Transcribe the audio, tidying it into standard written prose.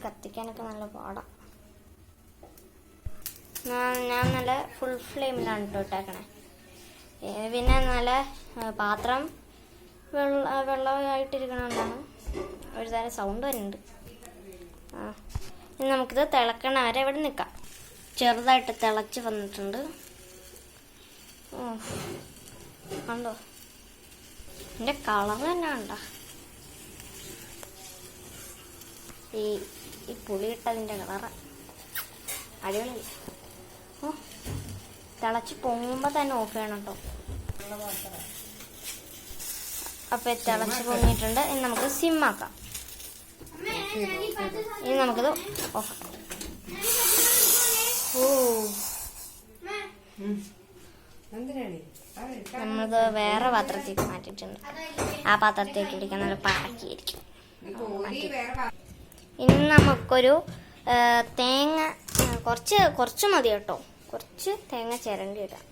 കത്തിക്കാനൊക്കെ നല്ല പാടാണ്. ഞാൻ നല്ല ഫുൾ ഫ്ലെയിമിലാണ് ഇട്ടേക്കണേ. പിന്നെ നല്ല പാത്രം വെള്ളമായിട്ടിരിക്കണമെന്നാണ് ഒരു തരം സൗണ്ട് വരുന്നുണ്ട്. ഇനി നമുക്കിത് തിളക്കണ വരെ ഇവിടെ നിൽക്കാം. ചെറുതായിട്ട് തിളച്ച് വന്നിട്ടുണ്ട്. കണ്ടോ, എൻ്റെ കളർ തന്നെ കണ്ടോ, ഈ പുളി ഇട്ടതിൻ്റെ കളറ് അടിപൊളി. തിളച്ച് പൊങ്ങുമ്പോൾ തന്നെ ഓഫ് ചെയ്യണം കേട്ടോ. അപ്പോൾ തിളച്ച് പൊങ്ങിയിട്ടുണ്ട്. ഇനി നമുക്ക് സിമ്മാക്കാം. ഇനി നമുക്കിത് ഓഫ് ആക്കാം. നമ്മളിത് വേറെ പാത്രത്തേക്ക് മാറ്റിയിട്ടുണ്ട്. ആ പാത്രത്തേക്ക് ഇടിക്കാൻ നല്ല പാക്കിയിരിക്കും. ഇനി നമുക്കൊരു തേങ്ങ കുറച്ച് മതി കേട്ടോ. കുറച്ച് തേങ്ങ ചിരണ്ടി ഇടാം.